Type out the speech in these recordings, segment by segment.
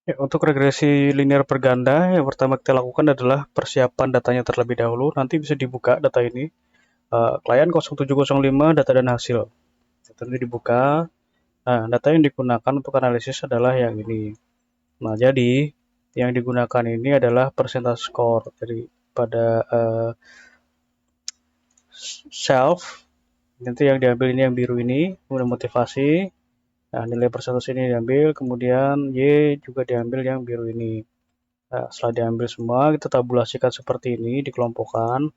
Ya, untuk regresi linear berganda, yang pertama kita lakukan adalah persiapan datanya terlebih dahulu. Nanti bisa dibuka data ini. Klien 0705 data dan hasil. Data ini dibuka. Nah, data yang digunakan untuk analisis adalah yang ini. Nah, jadi yang digunakan ini adalah persentase skor dari pada self. Nanti yang diambil ini yang biru ini, kemudian motivasi. Nah, nilai persentase ini diambil, kemudian Y juga diambil yang biru ini. Nah, setelah diambil semua, kita tabulasikan seperti ini, dikelompokkan.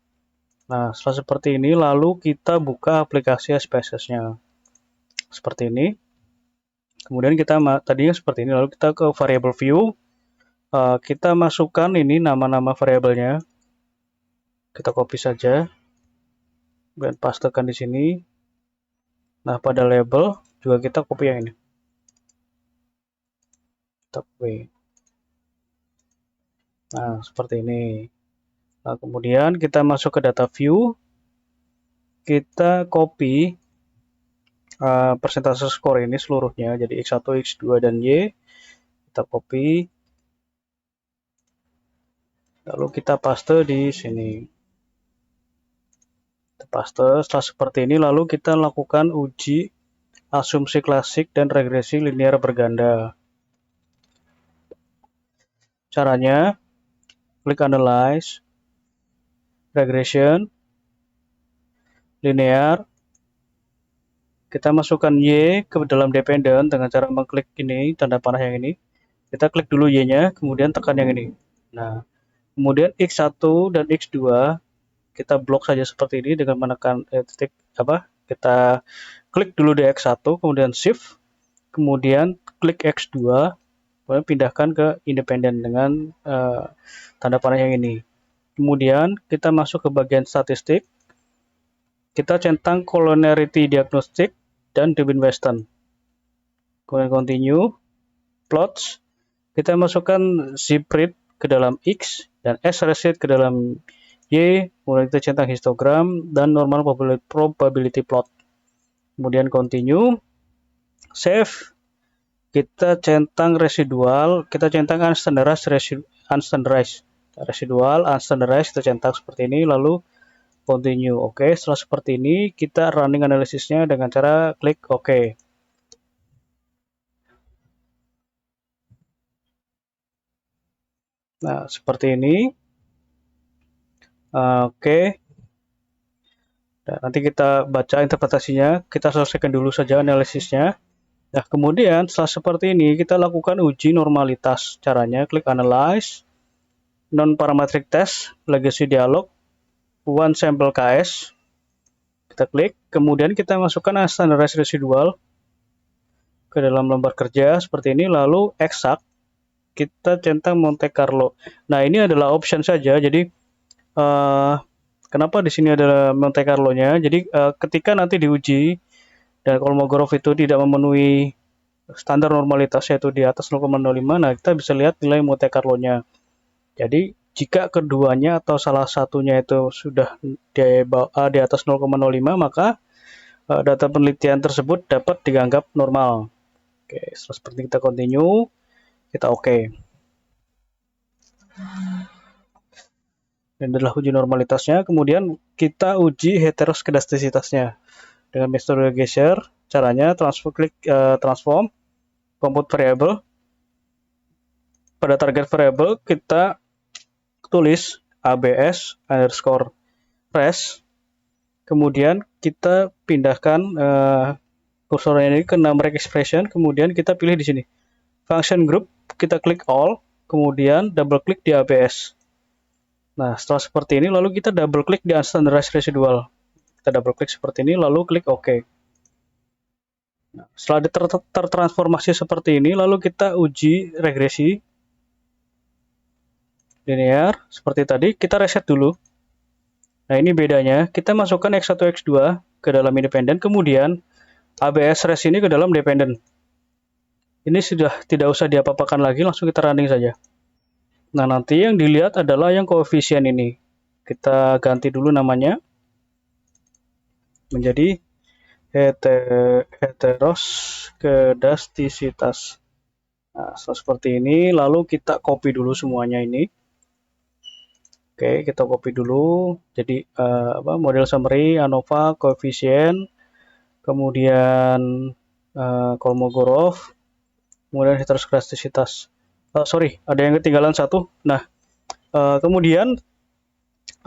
Nah, setelah seperti ini, lalu kita buka aplikasi SPSS-nya. Seperti ini. Kemudian kita tadinya seperti ini, lalu kita ke variable view. Kita masukkan ini nama-nama variabelnya. Kita copy saja. Dan pastekan di sini. Nah, pada label juga kita copy yang ini. Kita copy. Nah, seperti ini. Nah, kemudian kita masuk ke data view. Kita copy persentase skor ini seluruhnya. Jadi X1, X2, dan Y. Kita copy. Lalu kita paste di sini. Kita paste. Setelah seperti ini, lalu kita lakukan uji asumsi klasik dan regresi linear berganda. Caranya, klik Analyze, Regression, Linear. Kita masukkan Y ke dalam dependent dengan cara mengklik ini, tanda panah yang ini. Kita klik dulu Y-nya, kemudian tekan yang ini. Nah, kemudian X1 dan X2 kita blok saja seperti ini dengan menekan titik apa? Kita klik dulu di X1, kemudian Shift, kemudian klik X2, kemudian pindahkan ke independen dengan tanda panah yang ini. Kemudian kita masuk ke bagian statistik. Kita centang collinearity diagnostic dan Debin Weston. Kemudian continue, plots. Kita masukkan zip-rate ke dalam X dan S-rate ke dalam Y. Kemudian kita centang histogram dan normal probability plot. Kemudian continue, save. Kita centang residual, kita centang unstandardized, residual, unstandardized, kita centang seperti ini, lalu continue. Oke, setelah seperti ini, kita running analisisnya dengan cara klik OK. Nah, seperti ini. Oke. Nah, nanti kita baca interpretasinya, kita selesaikan dulu saja analisisnya. Nah, kemudian setelah seperti ini, kita lakukan uji normalitas. Caranya, klik Analyze, Non-Parametric Test, Legacy Dialog, One Sample KS. Kita klik, kemudian kita masukkan Standardized Residual ke dalam lembar kerja seperti ini, lalu Exact, kita centang Monte Carlo. Nah, ini adalah option saja, jadi kenapa di sini ada Monte Carlo-nya? Jadi ketika nanti diuji dan Kolmogorov itu tidak memenuhi standar normalitas yaitu di atas 0,05, nah kita bisa lihat nilai Monte Carlo-nya. Jadi jika keduanya atau salah satunya itu sudah di atas 0,05, maka data penelitian tersebut dapat dianggap normal. Oke, seperti kita continue, kita oke. Dan adalah uji normalitasnya, kemudian kita uji heteroskedastisitasnya dengan metode Geiger. Caranya transform compute variable. Pada target variable kita tulis abs underscore res, kemudian kita pindahkan kursornya ini ke numeric expression, kemudian kita pilih di sini function group, kita klik all, kemudian double klik di abs. Nah, setelah seperti ini, lalu kita double klik di unstandardized residual. Kita double klik seperti ini, lalu klik OK. Nah, setelah tertransformasi seperti ini, lalu kita uji regresi linear. Seperti tadi, kita reset dulu. Nah, ini bedanya. Kita masukkan X1, X2 ke dalam independen, kemudian ABS res ini ke dalam dependen. Ini sudah tidak usah diapa-apakan lagi, langsung kita running saja. Nah, nanti yang dilihat adalah yang koefisien ini. Kita ganti dulu namanya menjadi heteroskedastisitas. Nah, seperti ini, lalu kita copy dulu semuanya ini. Oke, kita copy dulu. Jadi model summary, ANOVA, koefisien, kemudian Kolmogorov, kemudian heteroskedastisitas. Sorry, ada yang ketinggalan satu. Nah, kemudian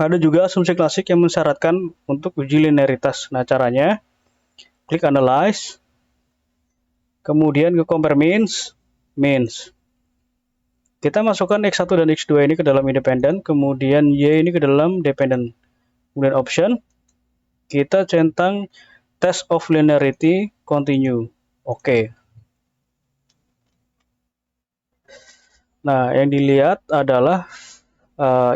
ada juga asumsi klasik yang mensyaratkan untuk uji linearitas. Nah, caranya klik analyze, kemudian ke compare means. Kita masukkan X1 dan X2 ini ke dalam independen, kemudian Y ini ke dalam dependent. Kemudian option, kita centang test of linearity continue. Oke. Nah, yang dilihat adalah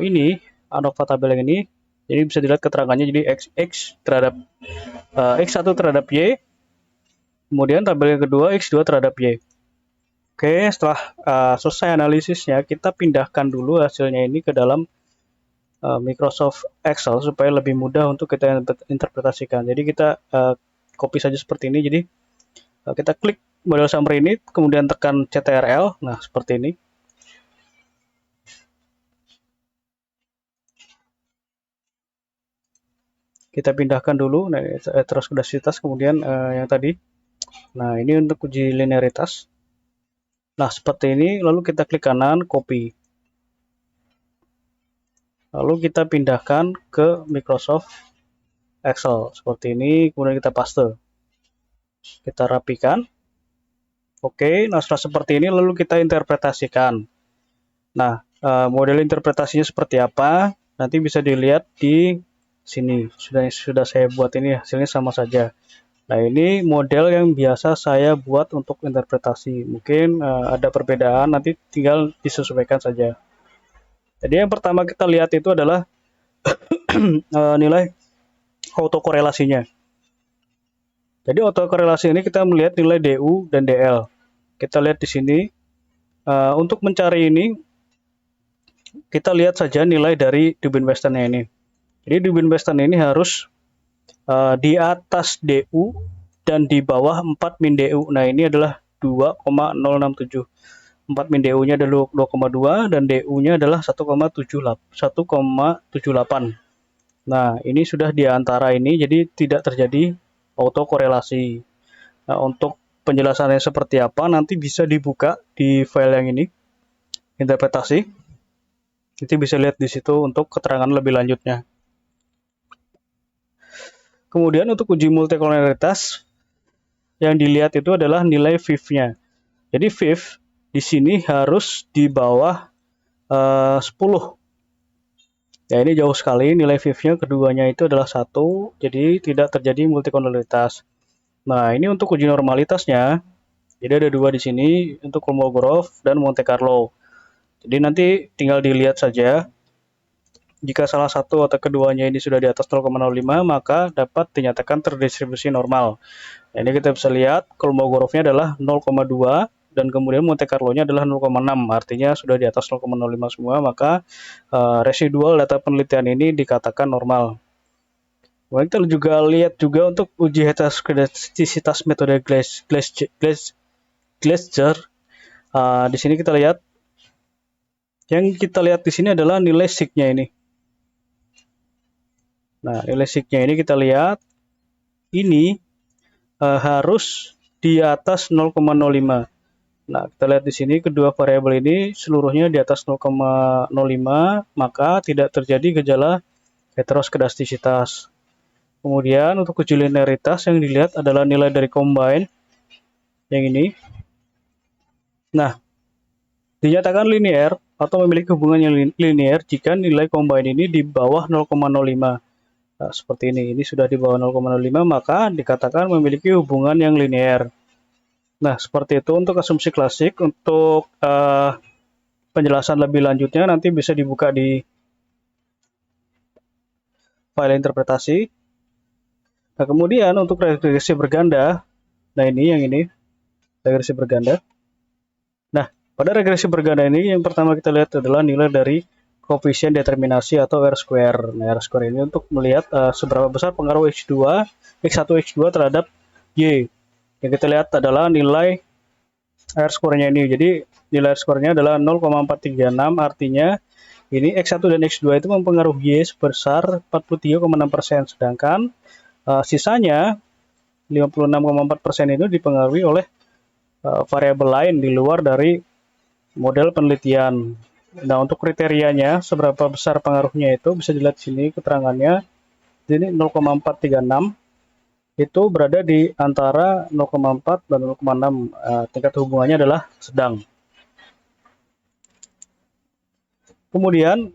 ini ANOVA tabel yang ini. Jadi bisa dilihat keterangannya, jadi X terhadap X1 terhadap Y, kemudian tabel yang kedua X2 terhadap Y. Oke, setelah selesai analisisnya, kita pindahkan dulu hasilnya ini ke dalam Microsoft Excel supaya lebih mudah untuk kita interpretasikan. Jadi kita copy saja seperti ini. Jadi kita klik model summary ini, kemudian tekan CTRL. Nah, seperti ini. Kita pindahkan dulu, nah, heteroskedastisitas, kemudian yang tadi. Nah, ini untuk uji linearitas. Nah, seperti ini, lalu kita klik kanan, copy. Lalu kita pindahkan ke Microsoft Excel, seperti ini, kemudian kita paste. Kita rapikan. Oke, nah setelah seperti ini, lalu kita interpretasikan. Nah, model interpretasinya seperti apa, nanti bisa dilihat di sini. Sudah saya buat ini, hasilnya sama saja. Nah, ini model yang biasa saya buat untuk interpretasi. Mungkin ada perbedaan, nanti tinggal disesuaikan saja. Jadi yang pertama kita lihat itu adalah nilai autokorelasinya. Jadi autokorelasi ini kita melihat nilai DU dan DL. Kita lihat di sini. Untuk mencari ini, kita lihat saja nilai dari Dubin-Western-nya ini. Jadi Dubin-Western ini harus di atas DU dan di bawah 4 min DU. Nah, ini adalah 2,067. 4 min DU-nya adalah 2,2 dan DU-nya adalah 1,78. Nah, ini sudah di antara ini, jadi tidak terjadi autokorelasi. Nah, untuk penjelasannya seperti apa nanti bisa dibuka di file yang ini, interpretasi. Nanti bisa lihat di situ untuk keterangan lebih lanjutnya. Kemudian untuk uji multikolonialitas, yang dilihat itu adalah nilai VIF-nya. Jadi VIF di sini harus di bawah 10. Ya, ini jauh sekali nilai VIF-nya, keduanya itu adalah 1, jadi tidak terjadi multikolonialitas. Nah, ini untuk uji normalitasnya. Jadi ada dua di sini, untuk Kolmogorov dan Monte Carlo. Jadi nanti tinggal dilihat saja. Jika salah satu atau keduanya ini sudah di atas 0,05, maka dapat dinyatakan terdistribusi normal. Nah, ini kita bisa lihat Kolmogorovnya adalah 0,2 dan kemudian Monte Carlo-nya adalah 0,6. Artinya sudah di atas 0,05 semua, maka residual data penelitian ini dikatakan normal. Kemudian kita juga lihat juga untuk uji heteroskedastisitas metode Gleiser. Di sini kita lihat, yang kita lihat di sini adalah nilai sig-nya ini. Nah, nilai sig-nya ini kita lihat, ini harus di atas 0,05. Nah, kita lihat di sini kedua variabel ini seluruhnya di atas 0,05, maka tidak terjadi gejala heteroskedastisitas. Kemudian untuk uji linearitas yang dilihat adalah nilai dari combine yang ini. Nah, dinyatakan linear atau memiliki hubungan yang linear jika nilai combine ini di bawah 0,05. Nah, seperti ini. Ini sudah di bawah 0,05, maka dikatakan memiliki hubungan yang linear. Nah, seperti itu untuk asumsi klasik. Untuk penjelasan lebih lanjutnya nanti bisa dibuka di file interpretasi. Nah, kemudian untuk regresi berganda, nah ini yang ini, regresi berganda. Nah, pada regresi berganda ini yang pertama kita lihat adalah nilai dari koefisien determinasi atau R-square. Nah, R-square ini untuk melihat seberapa besar pengaruh X1, X2 terhadap Y. Yang kita lihat adalah nilai R-score-nya ini. Jadi nilai R-score-nya adalah 0,436, artinya ini X1 dan X2 itu mempengaruhi Y sebesar 43,6%, sedangkan sisanya 56,4% itu dipengaruhi oleh variabel lain di luar dari model penelitian. Nah, untuk kriterianya seberapa besar pengaruhnya itu bisa dilihat di sini keterangannya. Ini 0,436 itu berada di antara 0,4 dan 0,6. Tingkat hubungannya adalah sedang. Kemudian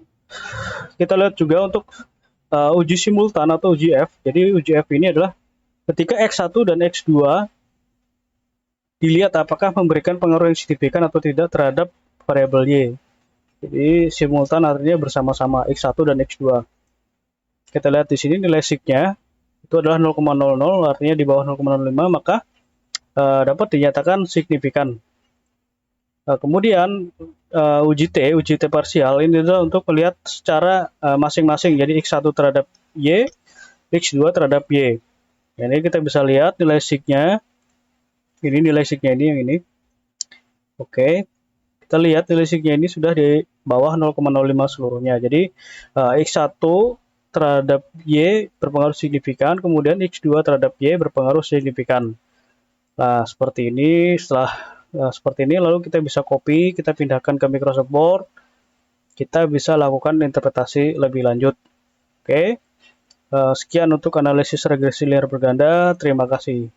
kita lihat juga untuk uji simultan atau uji F. Jadi uji F ini adalah ketika X1 dan X2 dilihat apakah memberikan pengaruh yang signifikan atau tidak terhadap variabel Y. Jadi simultan artinya bersama-sama X1 dan X2. Kita lihat di sini nilai signya itu adalah 0,00, artinya di bawah 0,05, maka dapat dinyatakan signifikan. Kemudian uji T parsial ini adalah untuk melihat secara masing-masing. Jadi X1 terhadap Y, X2 terhadap Y. Ini kita bisa lihat nilai signya. Ini nilai signya ini yang ini. Oke. Kita lihat nilai signya ini sudah di bawah 0,05 seluruhnya. Jadi X1 terhadap Y berpengaruh signifikan, kemudian X2 terhadap Y berpengaruh signifikan. Nah, seperti ini. Setelah seperti ini, lalu kita bisa copy, kita pindahkan ke Microsoft Word, kita bisa lakukan interpretasi lebih lanjut. Oke. Sekian untuk analisis regresi linear berganda. Terima kasih.